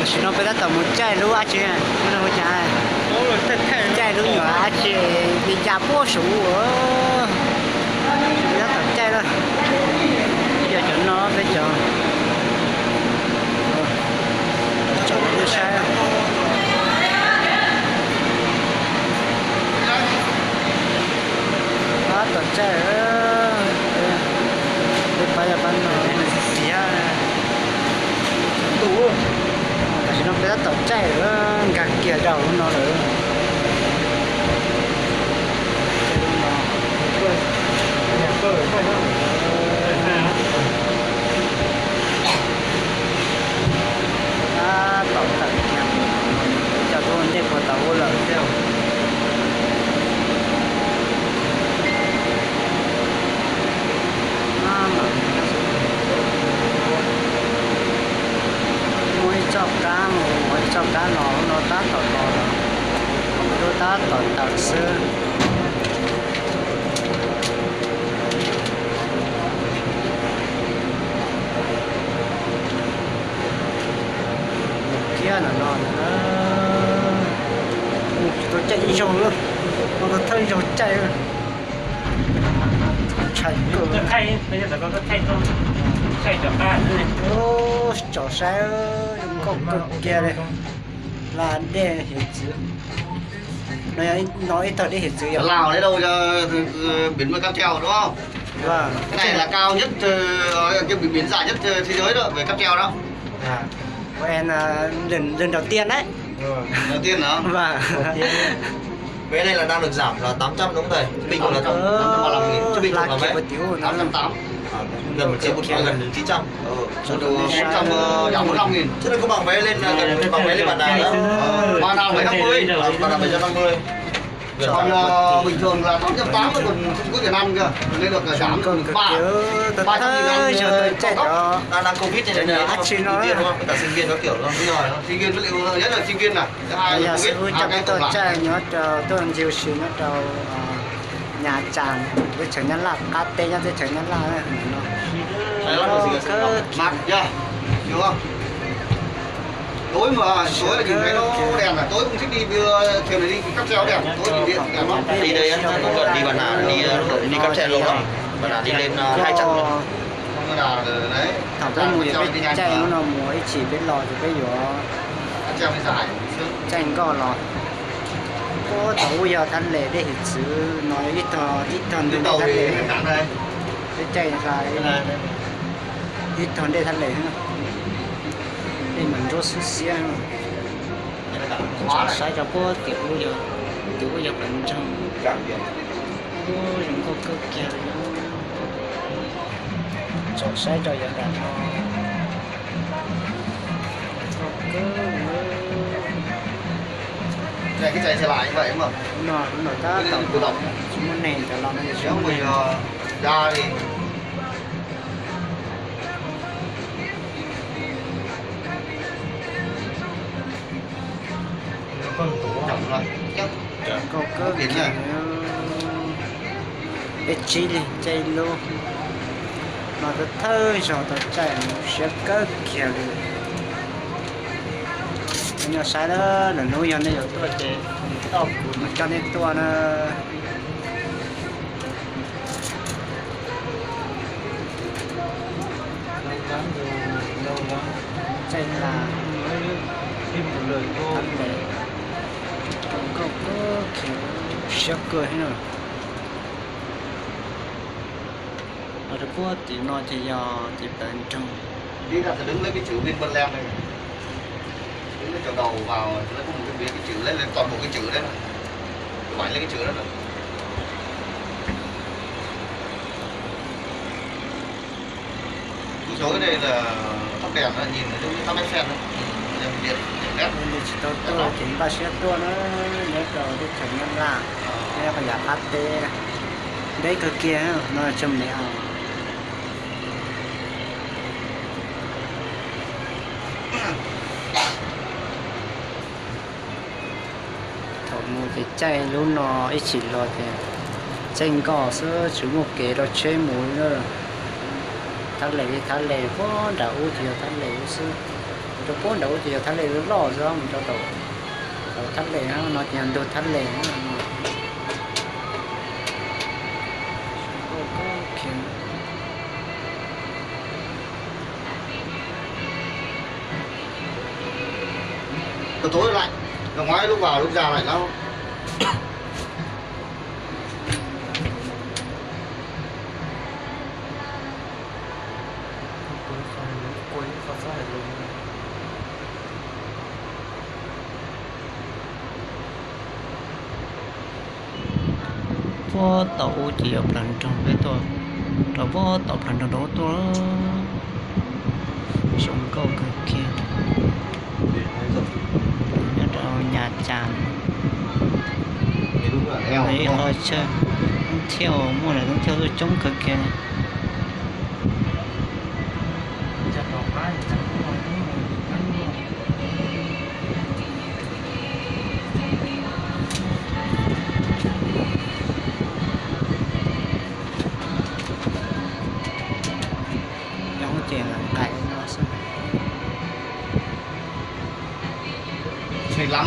chỉ nó bây giờ tao muốn chạy luôn á chứ nó muốn chạy chạy luôn nhỏ á chứ bị giá bố số bây giờ tao chạy rồi giờ cho nó bây giờ cho nó đi xe đó tao chạy rồi bây giờ bán nó xí ha đủ tại nó bây giờ tao chạy rồi gạt kia đầu nó rồi tao thật cho tôi đi qua tàu lợn theo mỗi trong cá nó tá tọt nó tá tọt tọt xưa kia là nó tôi chạy rồi luôn nó thấy rồi chạy rồi chạy Tôi thay, bây giờ là có thay không? Thay cho ba thôi. ô chỗ xe có cực kia đây là để hiện chữ nói thật để hiện chữ Ở Lào đấy đâu cho biến với cáp treo đúng không? vâng Cái này là cao nhất cái biến dài nhất thế giới đó về cáp treo đó. của em là lần đầu tiên đấy Đầu tiên đó. vâng vé này là đang được giảm là 800 đúng không thầy? Bình thường là 835.000, chứ bình thường là vé 880. gần 1 triệu một gần đến 900. Cho đồ 145.000. Chứ nó có bằng vé lên gần bằng vé lên bản nào đó. Ban nào 750. Bản nào 750. Còn bình thường là 880 còn không có tiền ăn cơ. Nên được giảm còn cực 300.000 giờ tôi chạy đó Đang Covid nên là sinh viên đúng không? Cả sinh viên có kiểu đó. Đúng rồi, sinh viên vật liệu nhất là sinh viên này. Thứ hai là bây giờ Covid, sư hai cho cái tôi còn lại. chạy nhớ cho tôi làm nhiều sự nó cho nhà tràn với trở nhân là cá tê nhá với trở nhân là Đấy là gì cơ Mặt chưa? Đúng không? Tối mà tối là nhìn thấy nó đèn là tối không thích đi đưa thuyền này đi cáp treo đèn, tối đi điện đèn lắm. Đi đây á, không cần đi bản nào đi cáp treo lâu lắm. Bản nào đi lên 200 luôn. Không là đấy. thảo cái mùi biết chạy nó mùi chỉ biết lò thì bây giờ Cáp treo đi dài. chạy có lò có tàu giờ thanh lệ để hiện sự nói ít thằng Đến để đầu thanh thì lệ cạn đây. để chạy dài ít thằng để thanh lệ để mình cho sức xe Hóa này. sai cho có tiểu giờ bên trong Cảm biến. đừng có cơ kia cho sai cho giờ đàn Này cái chạy xe lại như vậy mà. nó ta tổng tự động. chúng nó nền cho nó Nếu mình ra thì Con tủ chậm rồi. Chắc có cơ Biến kia này. ít chi đi chạy luôn mà tôi thơ rồi tôi chạy một xe cơ kia rồi nhưng sai đó là nuôi nhân đây rồi tôi để tao cho nên tôi nó chạy là Thêm một lời cô. thật để có kiểu xe cơ hết rồi ở đây có thì nói thì giờ thì bên trong đi là phải đứng lấy cái chữ bên bên lem này. Đứng cái chỗ đầu vào lấy có một cái chữ lấy lên toàn bộ cái chữ đấy. Ngoại lấy cái chữ đó rồi. Số cái này là tóc đèn nó nhìn nó giống như tóc máy phen đấy. Điện led. nên chỉ tôi chính ba xe tôi nó nhớ rồi đi thành nhân là đây là nhà phát tê đấy cơ kia nó là châm nẹo thầu mua cái chai luôn nó ít chỉ lo thì chanh cỏ sữa chú một kế đó chơi muối nữa thắt lệ có đã u thì thắt lệ sữa cho bốn đầu chỉ thắt lệ rất lo rồi mình cho tổ thắt lệ nó chỉ ăn đồ thắt lệ từ tối lạnh, rồi ngoái lúc vào lúc ra lạnh lắm. vô tàu chỉ ở lần trong cái tôi rồi vô tàu lần trong đó tôi xuống câu cái kia ở nhà tràn đấy họ chơi theo mua này cũng theo tôi chống cái kia này chèn làm cậy nó Xịn lắm không?